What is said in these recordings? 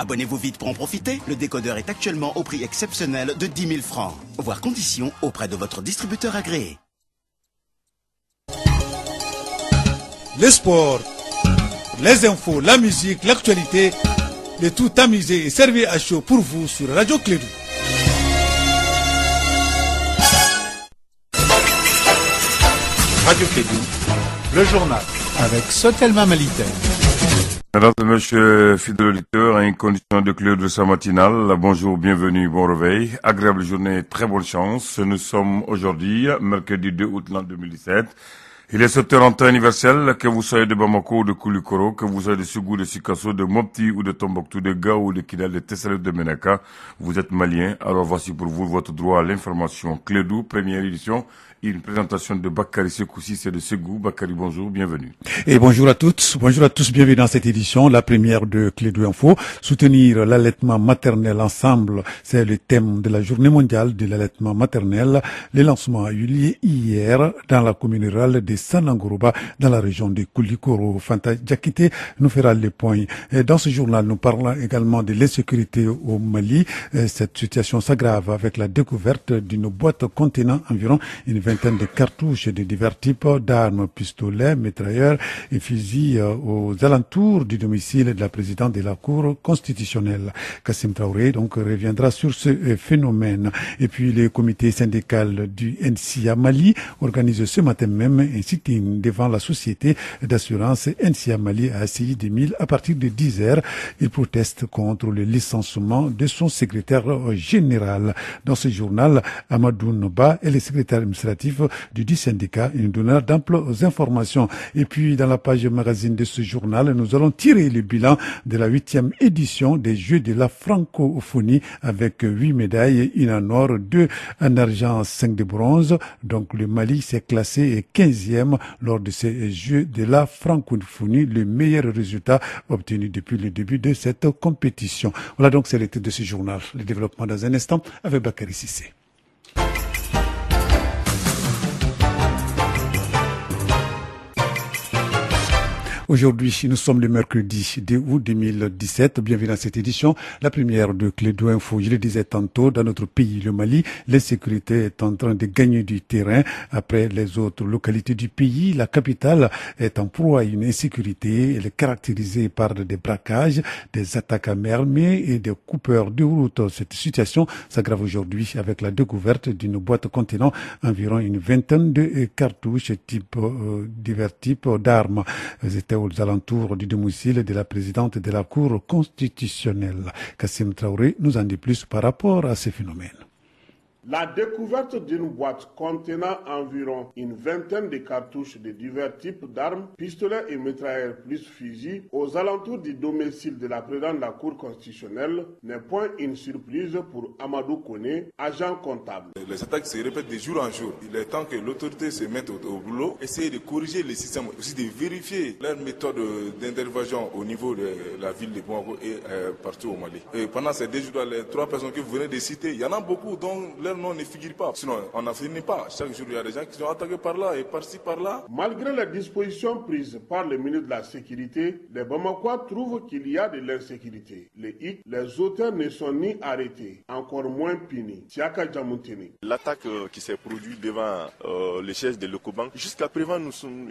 Abonnez-vous vite pour en profiter. Le décodeur est actuellement au prix exceptionnel de 10 000 francs. Voir conditions auprès de votre distributeur agréé. Les sports, les infos, la musique, l'actualité, le tout amusé et servi à chaud pour vous sur Radio Clédou. Radio Clédou, le journal avec Sotelma Malitaire. Mesdames et messieurs, fidèles auditeurs, à une condition de clé de sa matinale, bonjour, bienvenue, bon réveil, agréable journée, très bonne chance. Nous sommes aujourd'hui, mercredi 2 août l'an 2017. Il est 7h en temps universel, que vous soyez de Bamako ou de Koulikoro, que vous soyez de Sougou, de Sikasso, de Mopti ou de Tombouctou, de Gao ou de Kidal, de Tessalé ou de Menaka. Vous êtes malien, alors voici pour vous votre droit à l'information. Clédou, première édition. Une présentation de Bakary Sekoussi, c'est de Ségou. Bakary, bonjour, bienvenue. Et bonjour à tous, bienvenue dans cette édition, la première de Clédou Info. Soutenir l'allaitement maternel ensemble, c'est le thème de la journée mondiale de l'allaitement maternel. Le lancement a eu lieu hier dans la commune rurale de Sanangourouba, dans la région de Koulikoro. Fanta Diakité nous fera les points. Et dans ce journal, nous parlons également de l'insécurité au Mali. Cette situation s'aggrave avec la découverte d'une boîte contenant environ une vingtaine de cartouches de divers types d'armes, pistolets, mitrailleurs et fusils aux alentours du domicile de la présidente de la Cour constitutionnelle. Kassim Traoré donc reviendra sur ce phénomène. Et puis le comité syndical du NCA Mali organise ce matin même un sitting devant la société d'assurance NCA Mali à ACI 2000 à partir de 10h. Il proteste contre le licenciement de son secrétaire général. Dans ce journal, Amadou Noba est le secrétaire administratif du dit syndicat, une donneur d'amples informations. Et puis, dans la page magazine de ce journal, nous allons tirer le bilan de la 8e édition des Jeux de la francophonie avec 8 médailles, une en or, 2 en argent, 5 de bronze. Donc, le Mali s'est classé 15e lors de ces Jeux de la francophonie, le meilleur résultat obtenu depuis le début de cette compétition. Voilà donc, c'est le titre de ce journal. Le développement dans un instant avec Bakary Sissé. Aujourd'hui, nous sommes le mercredi 2 août 2017. Bienvenue dans cette édition, la première de Clédou Info. Je le disais tantôt, dans notre pays, le Mali, l'insécurité est en train de gagner du terrain. Après les autres localités du pays, la capitale est en proie à une insécurité. Elle est caractérisée par des braquages, des attaques à main armée et des coupeurs de route. Cette situation s'aggrave aujourd'hui avec la découverte d'une boîte contenant environ une vingtaine de cartouches divers types d'armes. C'était aux alentours du domicile de la présidente de la Cour constitutionnelle. Kassim Traoré nous en dit plus par rapport à ces phénomènes. La découverte d'une boîte contenant environ une vingtaine de cartouches de divers types d'armes, pistolets et mitrailleurs plus fusils aux alentours du domicile de la présidente de la Cour constitutionnelle n'est point une surprise pour Amadou Koné, agent comptable. Les attaques se répètent de jour en jour. Il est temps que l'autorité se mette au boulot, essayer de corriger les systèmes, aussi de vérifier leur méthode d'intervention au niveau de la ville de Bamako et partout au Mali. Et pendant ces 2 jours, les 3 personnes que vous venez de citer, il y en a beaucoup dont leur nom ne figure pas. Sinon, on n'en finit pas. Chaque jour, il y a des gens qui sont attaqués par là et par-ci, par-là. Malgré les dispositions prises par le ministre de la Sécurité, les Bamakois trouvent qu'il y a de l'insécurité. Les auteurs ne sont ni arrêtés, encore moins punis. Siaka Djamouteni. L'attaque qui s'est produite devant le siège de l'Ecobank, jusqu'à présent,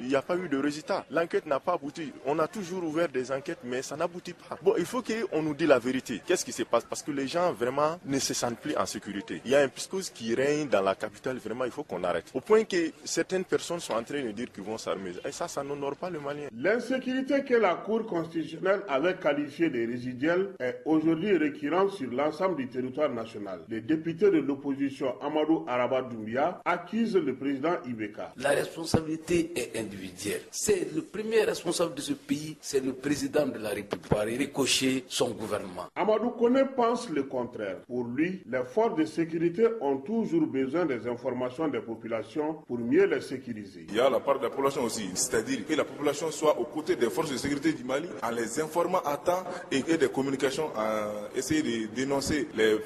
il n'y a pas eu de résultat. L'enquête n'a pas abouti. On a toujours ouvert des enquêtes, mais ça n'aboutit pas. Bon, il faut qu'on nous dise la vérité. Qu'est-ce qui se passe? Parce que les gens, vraiment, ne se sentent plus en sécurité. Il y a un psychose qui règne dans la capitale, vraiment, il faut qu'on arrête. Au point que certaines personnes sont en train de dire qu'ils vont s'armer. Et ça n'honore pas le Malien. L'insécurité que la Cour constitutionnelle avait qualifiée de résiduelle est aujourd'hui récurrente sur l'ensemble du territoire national. Les députés de l'opposition Amadou Araba Doumbia accusent le président Ibeka. La responsabilité est individuelle. C'est le premier responsable de ce pays, c'est le président de la République, par ricocher son gouvernement. Amadou Koné pense le contraire. Pour lui, les forces de sécurité ont toujours besoin des informations des populations pour mieux les sécuriser. Il y a la part de la population aussi, c'est-à-dire que la population soit aux côtés des forces de sécurité du Mali en les informant à temps et des communications à essayer de dénoncer les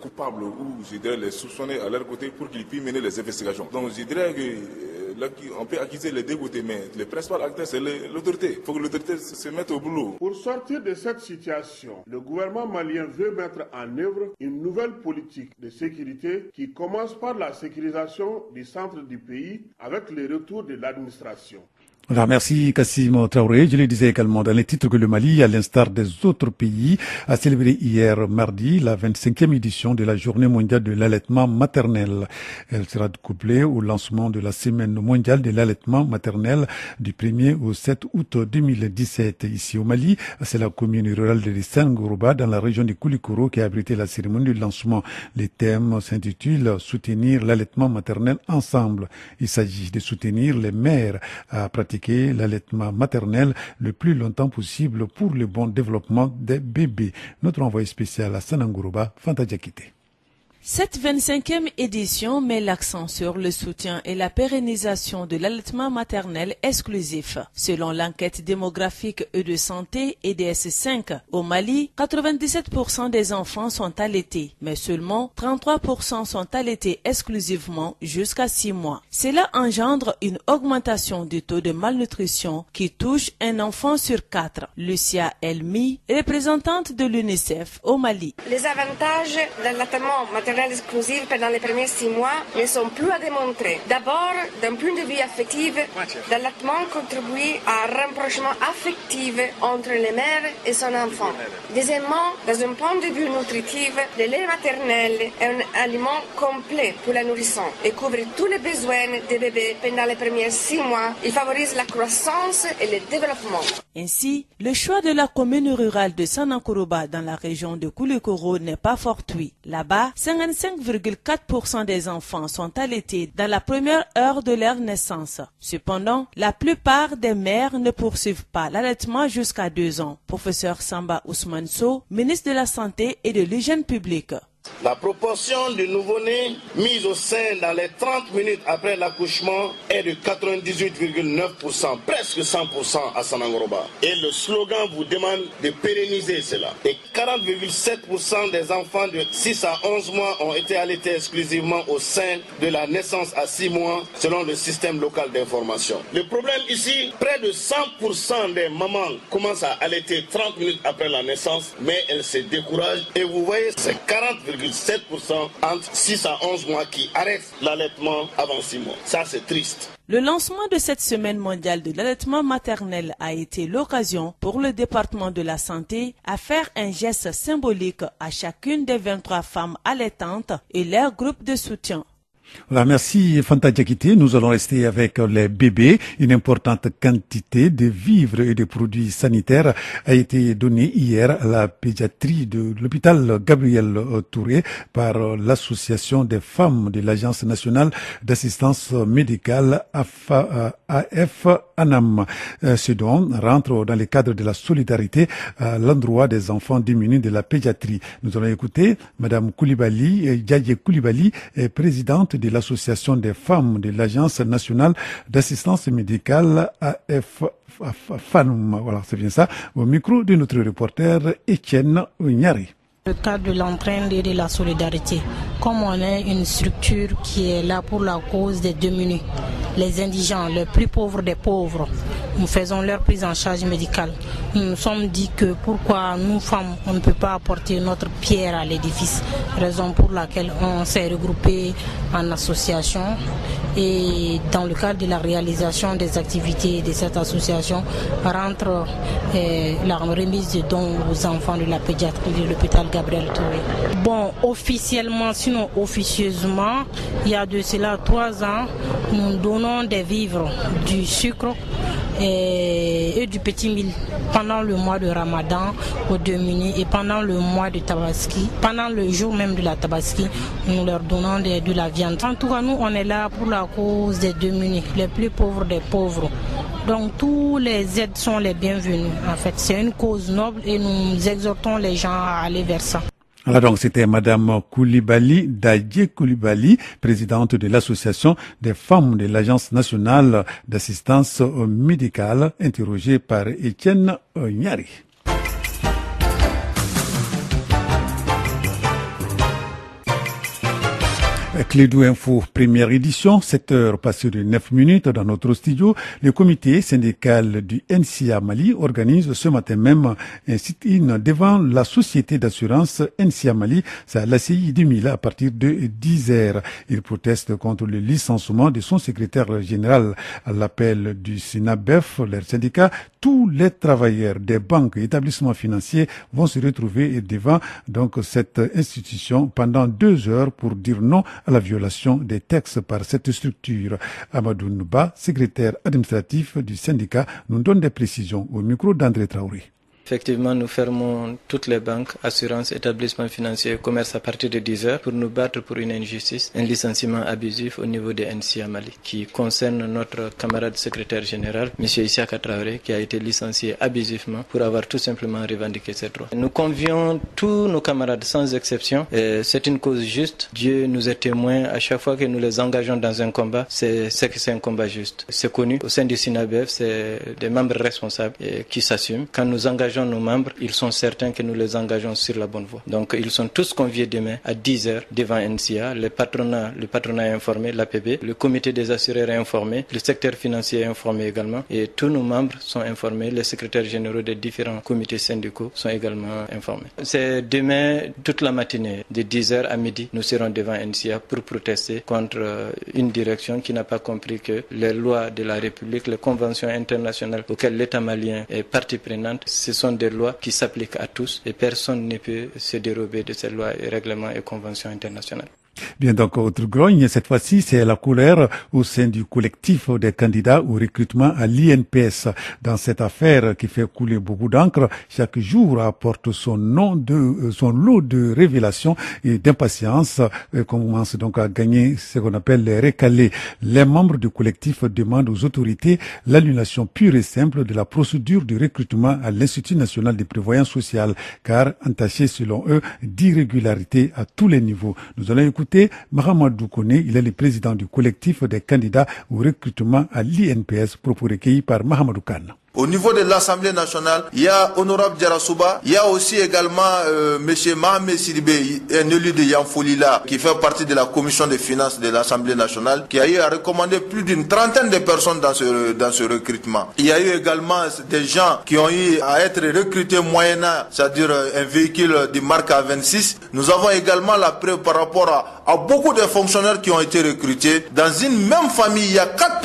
coupables ou je dirais les soupçonnés à leur côté pour qu'ils puissent mener les investigations. Donc je dirais que on peut accuser les deux côtés, mais le principal acteur, c'est l'autorité. Il faut que l'autorité se mette au boulot. Pour sortir de cette situation, le gouvernement malien veut mettre en œuvre une nouvelle politique de sécurité qui commence par la sécurisation du centre du pays avec le retour de l'administration. Voilà, merci Kassim Traoré. Je le disais également dans les titres que le Mali, à l'instar des autres pays, a célébré hier mardi la 25e édition de la Journée mondiale de l'allaitement maternel. Elle sera couplée au lancement de la Semaine mondiale de l'allaitement maternel du 1er au 7 août 2017. Ici au Mali, c'est la commune rurale de Sangourouba, dans la région de Koulikoro, qui a abrité la cérémonie de lancement. Les thèmes s'intitulent « Soutenir l'allaitement maternel ensemble ». Il s'agit de soutenir les mères à pratiquer l'allaitement maternel le plus longtemps possible pour le bon développement des bébés. Notre envoyé spécial à Sanangourouba, Fanta Diakité. Cette 25e édition met l'accent sur le soutien et la pérennisation de l'allaitement maternel exclusif. Selon l'enquête démographique et de santé EDS5, au Mali, 97% des enfants sont allaités, mais seulement 33% sont allaités exclusivement jusqu'à 6 mois. Cela engendre une augmentation du taux de malnutrition qui touche un enfant sur 4. Lucia Elmi, représentante de l'UNICEF au Mali. Les avantages de l'allaitement maternel exclusif pendant les premiers 6 mois ne sont plus à démontrer. D'abord, d'un point de vue affectif, l'allaitement contribue à un rapprochement affectif entre les mères et son enfant. Deuxièmement, dans un point de vue nutritif, le lait maternel est un aliment complet pour la nourrisson et couvre tous les besoins des bébés pendant les premiers 6 mois. Il favorise la croissance et le développement. Ainsi, le choix de la commune rurale de Sanangourouba dans la région de Koulikoro n'est pas fortuit. Là-bas, 55,4% des enfants sont allaités dans la première heure de leur naissance. Cependant, la plupart des mères ne poursuivent pas l'allaitement jusqu'à 2 ans. Professeur Samba Ousmane Sow, ministre de la Santé et de l'Hygiène publique. La proportion de nouveau-nés mis au sein dans les 30 minutes après l'accouchement est de 98,9%, presque 100% à Sanangourouba. Et le slogan vous demande de pérenniser cela. Et 40,7% des enfants de 6 à 11 mois ont été allaités exclusivement au sein de la naissance à 6 mois, selon le système local d'information. Le problème ici, près de 100% des mamans commencent à allaiter 30 minutes après la naissance, mais elles se découragent. Et vous voyez, c'est 40,7% entre 6 à 11 mois qui arrêtent l'allaitement avant 6 mois. Ça, c'est triste. Le lancement de cette semaine mondiale de l'allaitement maternel a été l'occasion pour le département de la santé à faire un geste symbolique à chacune des 23 femmes allaitantes et leur groupe de soutien. Voilà, merci Fanta Diakité. Nous allons rester avec les bébés. Une importante quantité de vivres et de produits sanitaires a été donnée hier à la pédiatrie de l'hôpital Gabriel Touré par l'association des femmes de l'Agence nationale d'assistance médicale AF-ANAM. Ce don rentre dans le cadre de la solidarité à l'endroit des enfants démunis de la pédiatrie. Nous allons écouter Madame Koulibaly, Djadje Koulibaly, présidente de l'association des femmes de l'Agence nationale d'assistance médicale AF-FANUM. Voilà, c'est bien ça. Au micro de notre reporter Etienne Ougnari. Le cadre de l'entraide et de la solidarité, comme on est une structure qui est là pour la cause des démunis, les indigents, les plus pauvres des pauvres, nous faisons leur prise en charge médicale. Nous nous sommes dit que pourquoi nous femmes, on ne peut pas apporter notre pierre à l'édifice, raison pour laquelle on s'est regroupé en association et dans le cadre de la réalisation des activités de cette association rentre la remise de dons aux enfants de la pédiatrie de l'hôpital Gabriel Touré. Bon, officiellement, sinon officieusement, il y a de cela 3 ans, nous donnons des vivres, du sucre et du petit mil pendant le mois de Ramadan aux démunis et pendant le mois de Tabaski, pendant le jour même de la Tabaski, nous leur donnons de la viande. En tout cas, nous, on est là pour la cause des démunis, les plus pauvres des pauvres. Donc, tous les aides sont les bienvenus. En fait, c'est une cause noble et nous exhortons les gens à aller vers ça. Alors donc, c'était Madame Koulibaly, Djadje Koulibaly, présidente de l'association des femmes de l'Agence nationale d'assistance médicale, interrogée par Etienne Ougnari. Clédou Info, première édition, 7h passées de 9 minutes dans notre studio. Le comité syndical du NCA Mali organise ce matin même un sit-in devant la société d'assurance NCA Mali, c'est à l'ACI du Mila à partir de 10h. Il proteste contre le licenciement de son secrétaire général. À l'appel du SINABEF, leur syndicat, tous les travailleurs des banques et établissements financiers vont se retrouver devant donc cette institution pendant 2 heures pour dire non à la violation des textes par cette structure. Amadou Nouba, secrétaire administratif du syndicat, nous donne des précisions au micro d'André Traoré. Effectivement, nous fermons toutes les banques, assurances, établissements financiers et commerces à partir de 10 heures pour nous battre pour une injustice, un licenciement abusif au niveau des NCA Mali, qui concerne notre camarade secrétaire général, M. Issaka Traoré, qui a été licencié abusivement pour avoir tout simplement revendiqué ses droits. Nous convions tous nos camarades sans exception. C'est une cause juste. Dieu nous est témoin. À chaque fois que nous les engageons dans un combat, c'est que c'est un combat juste. C'est connu. Au sein du SINABEF, c'est des membres responsables qui s'assument. Quand nous engageons nos membres, ils sont certains que nous les engageons sur la bonne voie. Donc ils sont tous conviés demain à 10h devant NCA. Le patronat est informé, l'APB, le comité des assureurs est informé, le secteur financier est informé également et tous nos membres sont informés, les secrétaires généraux des différents comités syndicaux sont également informés. C'est demain toute la matinée de 10h à midi, nous serons devant NCA pour protester contre une direction qui n'a pas compris que les lois de la République, les conventions internationales auxquelles l'État malien est partie prenante, ce sont des lois qui s'appliquent à tous et personne ne peut se dérober de ces lois et règlements et conventions internationales. Bien, donc, autre grogne, cette fois-ci, c'est la colère au sein du collectif des candidats au recrutement à l'INPS. Dans cette affaire qui fait couler beaucoup d'encre, chaque jour apporte son lot de révélations et d'impatience, commence donc à gagner ce qu'on appelle les récalés. Les membres du collectif demandent aux autorités l'annulation pure et simple de la procédure de recrutement à l'Institut national de prévoyance sociale, car entachée selon eux d'irrégularité à tous les niveaux. Nous allons écouter Mahamadou Kone, il est le président du collectif des candidats au recrutement à l'INPS, propos recueillis par Mahamadou Kane. Au niveau de l'Assemblée nationale, il y a Honorable Djarasouba, il y a aussi également M. Mohamed Sidibé, un élu de Yanfolila, qui fait partie de la commission des finances de l'Assemblée nationale, qui a eu à recommander plus d'une trentaine de personnes dans ce recrutement. Il y a eu également des gens qui ont eu à être recrutés moyennant, c'est-à-dire un véhicule de marque A26. Nous avons également la preuve par rapport à beaucoup de fonctionnaires qui ont été recrutés. Dans une même famille, il y a 4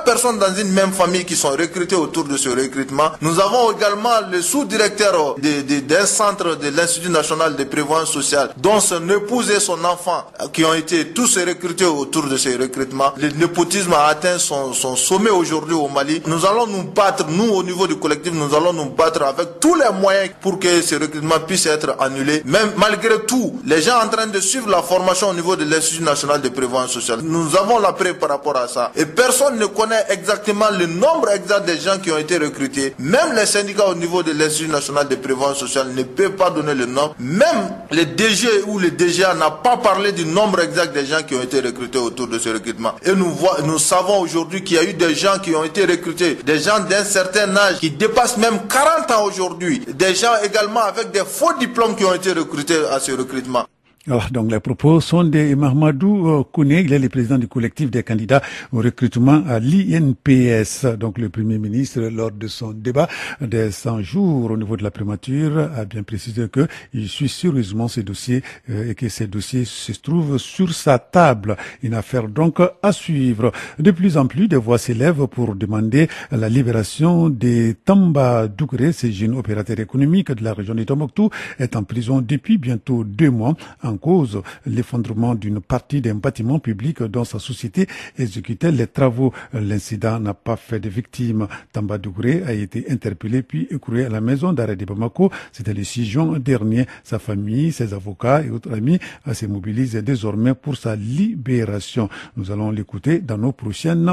personnes dans une même famille qui sont recrutées autour de ce recrutement. Nous avons également le sous-directeur d'un centre de l'Institut national de prévoyance sociale, dont son épouse et son enfant qui ont été tous recrutés autour de ce recrutement. Le népotisme a atteint son sommet aujourd'hui au Mali. Nous allons nous battre, nous au niveau du collectif, nous allons nous battre avec tous les moyens pour que ce recrutement puisse être annulé. Même malgré tout, les gens en train de suivre la formation au niveau de l'Institut national de prévoyance sociale. Nous avons la preuve par rapport à ça. Et personne ne connaît exactement le nombre exact des gens qui ont été recrutés. Même les syndicats au niveau de l'Institut national de prévoyance sociale ne peuvent pas donner le nom. Même le DG ou le DGA n'a pas parlé du nombre exact des gens qui ont été recrutés autour de ce recrutement. Et nous savons aujourd'hui qu'il y a eu des gens qui ont été recrutés, des gens d'un certain âge qui dépassent même 40 ans aujourd'hui, des gens également avec des faux diplômes qui ont été recrutés à ce recrutement. Alors, donc les propos sont de Mahamadou Kone, il est le président du collectif des candidats au recrutement à l'INPS. Donc le Premier ministre, lors de son débat des 100 jours au niveau de la primature, a bien précisé qu'il suit sérieusement ces dossiers et que ces dossiers se trouvent sur sa table. Une affaire donc à suivre. De plus en plus, des voix s'élèvent pour demander la libération des Tamba Dougré, ces jeunes opérateurs économiques de la région de Tombouctou, est en prison depuis bientôt 2 mois. En cause l'effondrement d'une partie d'un bâtiment public dont sa société exécutait les travaux. L'incident n'a pas fait de victimes. Tamba Dougré a été interpellé puis écroué à la maison d'arrêt de Bamako. C'était le 6 juin dernier. Sa famille, ses avocats et autres amis se mobilisent désormais pour sa libération. Nous allons l'écouter dans nos prochaines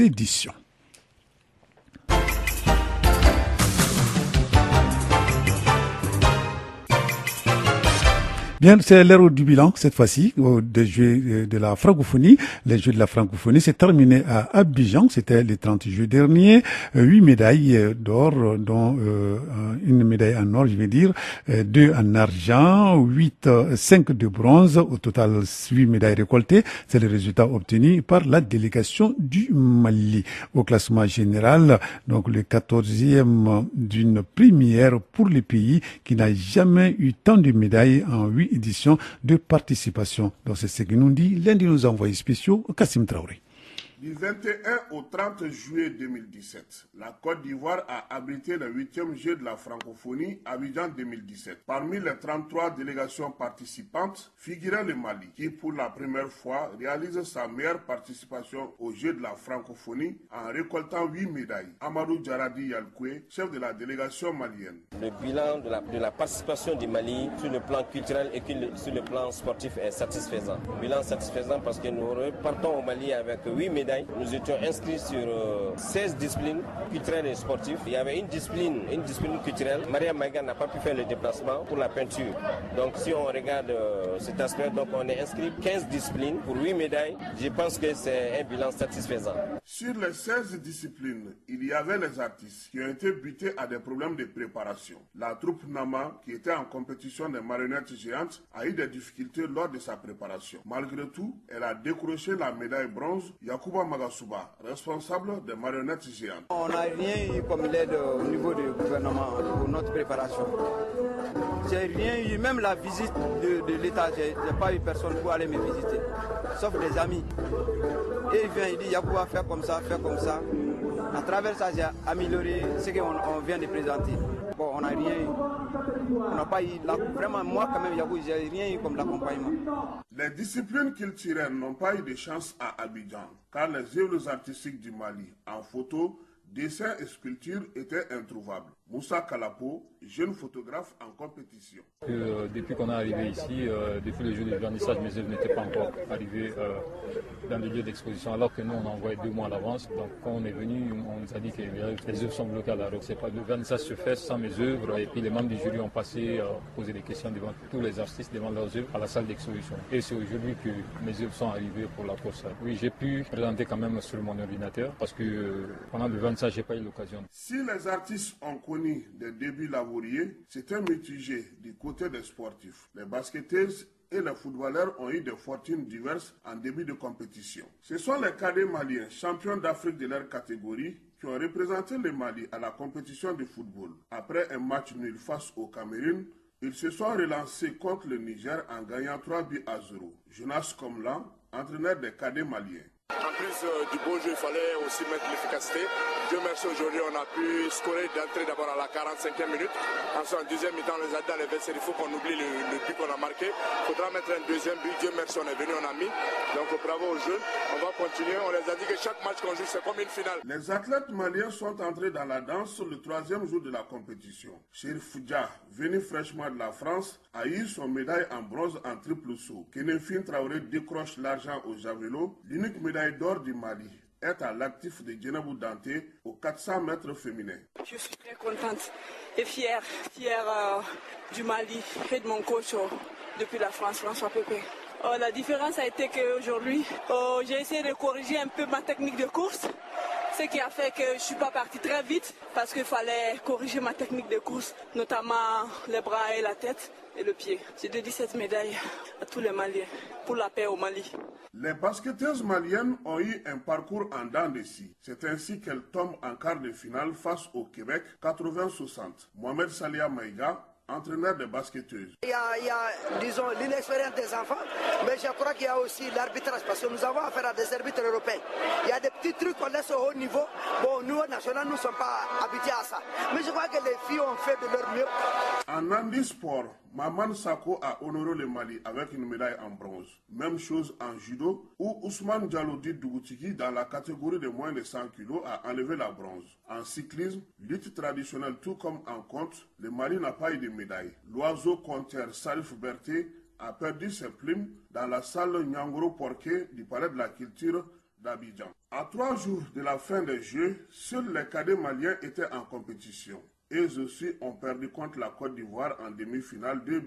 éditions. Bien, c'est l'heure du bilan, cette fois-ci, des Jeux de la francophonie. Les Jeux de la francophonie, c'est terminé à Abidjan, c'était le 30 juillet dernier. 8 médailles d'or, dont une médaille en or, je vais dire, 2 en argent, 5 de bronze, au total 8 médailles récoltées. C'est le résultat obtenu par la délégation du Mali. Au classement général, donc le 14e d'une première pour le pays qui n'a jamais eu tant de médailles en 8 éditions de participation. Donc c'est ce que nous dit l'un de nos envoyés spéciaux, Kassim Traoré. Du 21 au 30 juillet 2017, la Côte d'Ivoire a abrité le 8e Jeu de la francophonie Abidjan 2017. Parmi les 33 délégations participantes figurait le Mali, qui pour la première fois réalise sa meilleure participation au Jeu de la francophonie en récoltant 8 médailles. Amadou Djaradi Yalkoué, chef de la délégation malienne. Le bilan de la participation du Mali sur le plan culturel et sur le plan sportif est satisfaisant. Bilan satisfaisant parce que nous repartons au Mali avec 8 médailles. Nous étions inscrits sur 16 disciplines culturelles et sportives. Il y avait une discipline culturelle. Maria Maïga n'a pas pu faire le déplacement pour la peinture. Donc si on regarde cet aspect, donc on est inscrit 15 disciplines pour 8 médailles. Je pense que c'est un bilan satisfaisant. Sur les 16 disciplines, il y avait les artistes qui ont été butés à des problèmes de préparation. La troupe Nama, qui était en compétition des marionnettes géantes, a eu des difficultés lors de sa préparation. Malgré tout, elle a décroché la médaille bronze. Yakuba Magasuba, responsable des marionnettes géantes. On n'a rien eu comme l'aide au niveau du gouvernement pour notre préparation. J'ai rien eu, même la visite de l'État, j'ai pas eu personne pour aller me visiter, sauf des amis. Et il vient, il dit, Yakuba, faire comme ça, faire comme ça. À travers ça, j'ai amélioré ce qu'on vient de présenter. Bon, on n'a rien eu. On n'a pas eu, vraiment, moi quand même, Yakuba, j'ai rien eu comme l'accompagnement. Les disciplines culturelles n'ont pas eu de chance à Abidjan, car les œuvres artistiques du Mali, en photo, dessins et sculptures étaient introuvables. Moussa Kalapo, jeune photographe en compétition. Depuis qu'on est arrivé ici, depuis le jour du vernissage, mes œuvres n'étaient pas encore arrivées dans le lieu d'exposition, alors que nous on envoyait 2 mois à l'avance. Donc quand on est venu, on nous a dit que les œuvres sont bloquées à la route. Le vernissage se fait sans mes œuvres, et puis les membres du jury ont passé poser des questions devant tous les artistes, devant leurs œuvres à la salle d'exposition. Et c'est aujourd'hui que mes œuvres sont arrivées pour la course. Oui, j'ai pu présenter quand même sur mon ordinateur, parce que pendant le vernissage, j'ai pas eu l'occasion. Si les artistes ont connu des débuts laborieux, c'était mitigé du côté des sportifs. Les basketteuses et les footballeurs ont eu des fortunes diverses en début de compétition. Ce sont les cadets maliens, champions d'Afrique de leur catégorie, qui ont représenté le Mali à la compétition de football. Après un match nul face au Cameroun, ils se sont relancés contre le Niger en gagnant 3 buts à 0. Jonas Komlan, entraîneur des cadets maliens. En plus du beau jeu, il fallait aussi mettre l'efficacité. Dieu merci, aujourd'hui, on a pu scorer d'entrée d'abord à la 45e minute. Ensuite, en deuxième mi-temps, on les a dit dans les vestiaires, il faut qu'on oublie le but qu'on a marqué. Il faudra mettre un deuxième but. Dieu merci, on est venu, on a mis. Donc, bravo aux jeunes. On va continuer. On les a dit que chaque match qu'on joue, c'est comme une finale. Les athlètes maliens sont entrés dans la danse le 3e jour de la compétition. Chérif Foudia, venu fraîchement de la France, a eu son médaille en bronze en triple saut. Kenefine Traoré décroche l'argent au javelot. L'unique médaille d'or du Mali est à l'actif de Djenabou Danté aux 400 mètres féminins. Je suis très contente et fière du Mali et de mon coach depuis la France, François Pépé. La différence a été qu'aujourd'hui, j'ai essayé de corriger un peu ma technique de course, ce qui a fait que je ne suis pas partie très vite parce qu'il fallait corriger ma technique de course, notamment les bras et la tête et le pied. J'ai dédié cette médaille à tous les Maliens pour la paix au Mali. Les basketteuses maliennes ont eu un parcours en dents de scie. C'est ainsi qu'elles tombent en quart de finale face au Québec 80-60. Mohamed Salia Maïga, entraîneur de basketteuses. Il y a, disons, l'inexpérience des enfants, mais je crois qu'il y a aussi l'arbitrage, parce que nous avons affaire à des arbitres européens. Il y a des petits trucs qu'on laisse au haut niveau. Bon, nous, au national, nous ne sommes pas habitués à ça. Mais je crois que les filles ont fait de leur mieux. En handisport, Maman Sako a honoré le Mali avec une médaille en bronze. Même chose en judo, où Ousmane Dialodi Dougoutiki, dans la catégorie de moins de 100 kg, a enlevé la bronze. En cyclisme, lutte traditionnelle tout comme en conte, le Mali n'a pas eu de médaille. L'oiseau compteur Salif Berté a perdu ses plumes dans la salle Nyangoro Porquet du Palais de la Culture d'Abidjan. À 3 jours de la fin des Jeux, seuls les cadets maliens étaient en compétition. et Zosui ont perdu contre la Côte d'Ivoire en demi-finale 2-1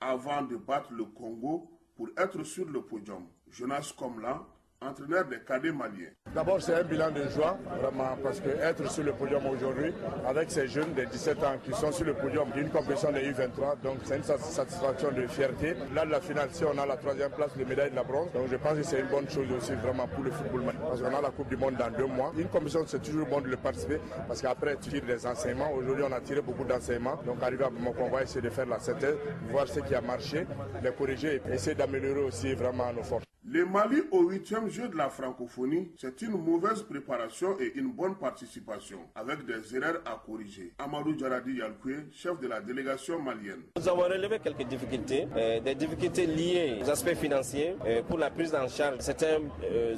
avant de battre le Congo pour être sur le podium. Jonas Komlan, entraîneur des cadets maliens. D'abord, c'est un bilan de joie, vraiment, parce que être sur le podium aujourd'hui, avec ces jeunes de 17 ans qui sont sur le podium d'une compétition de U23, donc c'est une satisfaction de fierté. Là, de la finale, si on a la 3e place, les médailles de la bronze, donc je pense que c'est une bonne chose aussi vraiment pour le football malien, parce qu'on a la Coupe du Monde dans 2 mois. Une compétition, c'est toujours bon de le participer, parce qu'après, tu tires des enseignements. Aujourd'hui, on a tiré beaucoup d'enseignements, donc arrivé à Bamako, on va essayer de faire la synthèse, voir ce qui a marché, les corriger et essayer d'améliorer aussi vraiment nos forces. Le Mali au 8e jeu de la francophonie, c'est une mauvaise préparation et une bonne participation, avec des erreurs à corriger. Amadou Djaradi Yalkoué, chef de la délégation malienne. Nous avons relevé quelques difficultés, des difficultés liées aux aspects financiers pour la prise en charge de certains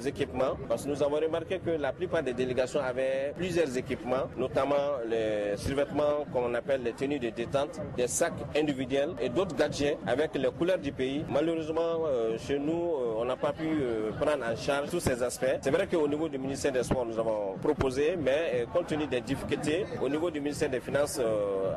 équipements, parce que nous avons remarqué que la plupart des délégations avaient plusieurs équipements, notamment les survêtements qu'on appelle les tenues de détente, des sacs individuels et d'autres gadgets avec les couleurs du pays. Malheureusement, chez nous, on n'a pas pu prendre en charge tous ces aspects. C'est vrai qu'au niveau du ministère des Sports, nous avons proposé, mais compte tenu des difficultés au niveau du ministère des Finances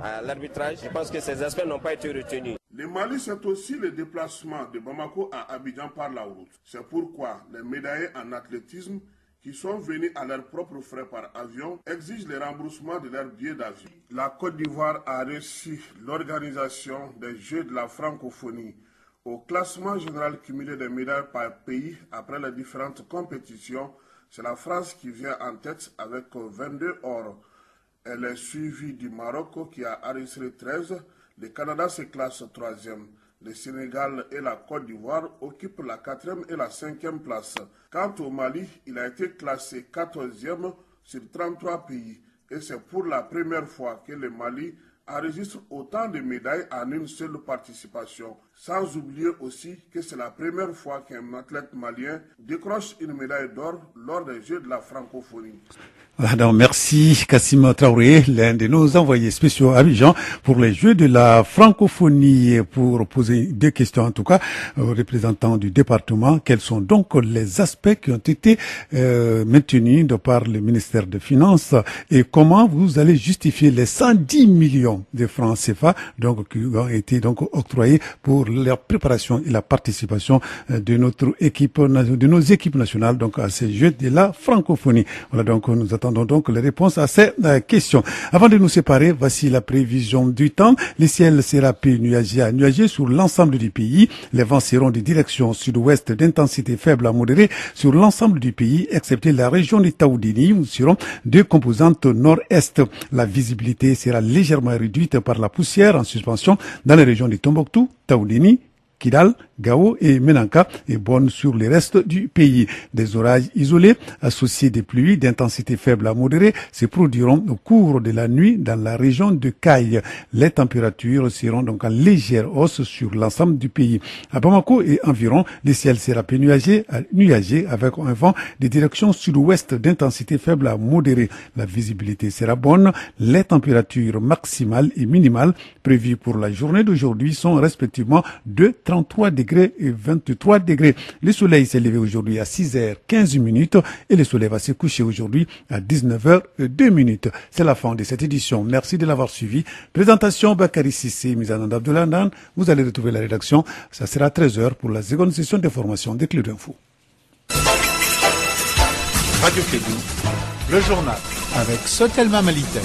à l'arbitrage, je pense que ces aspects n'ont pas été retenus. Le Mali, c'est aussi le déplacement de Bamako à Abidjan par la route. C'est pourquoi les médaillés en athlétisme qui sont venus à leurs propres frais par avion exigent le remboursement de leurs billets d'avion. La Côte d'Ivoire a reçu l'organisation des Jeux de la francophonie. Au classement général cumulé des médailles par pays après les différentes compétitions, c'est la France qui vient en tête avec 22 or. Elle est suivie du Maroc qui a enregistré 13. Le Canada se classe 3e. Le Sénégal et la Côte d'Ivoire occupent la 4e et la 5e place. Quant au Mali, il a été classé 14e sur 33 pays. Et c'est pour la première fois que le Mali enregistre autant de médailles en une seule participation. Sans oublier aussi que c'est la première fois qu'un athlète malien décroche une médaille d'or lors des Jeux de la francophonie. Alors, merci Kassim Traoré, l'un de nos envoyés spéciaux à Abidjan pour les Jeux de la francophonie, pour poser 2 questions en tout cas aux représentants du département. Quels sont donc les aspects qui ont été maintenus de par le ministère des Finances et comment vous allez justifier les 110 millions de francs CFA donc qui ont été donc octroyés pour la préparation et la participation de notre équipe, de nos équipes nationales donc à ces Jeux de la francophonie. Voilà, donc nous attendons donc les réponses à ces questions. Avant de nous séparer, voici la prévision du temps. Le ciel sera peu nuagé à nuagé sur l'ensemble du pays. Les vents seront de direction sud-ouest d'intensité faible à modérée sur l'ensemble du pays, excepté la région de Taoudini, où seront 2 composantes nord-est. La visibilité sera légèrement réduite par la poussière en suspension dans les régions de Tombouctou, Taoudini, Kidal, Gao et Menanka est bonne sur le reste du pays. Des orages isolés associés des pluies d'intensité faible à modérée se produiront au cours de la nuit dans la région de Caille. Les températures seront donc en légère hausse sur l'ensemble du pays. À Bamako et environ, le ciel sera peu nuagé avec un vent de direction sud-ouest d'intensité faible à modérée. La visibilité sera bonne. Les températures maximales et minimales prévues pour la journée d'aujourd'hui sont respectivement de 33 degrés et 23 degrés. Le soleil s'est levé aujourd'hui à 6h15 et le soleil va se coucher aujourd'hui à 19h02. C'est la fin de cette édition. Merci de l'avoir suivi. Présentation Bakary Sissé, mise en Abdoulaye. Vous allez retrouver la rédaction. Ça sera à 13h pour la seconde session d'information des Clés d'Info. Radio Clédou, le journal avec Sotelma Malitaire.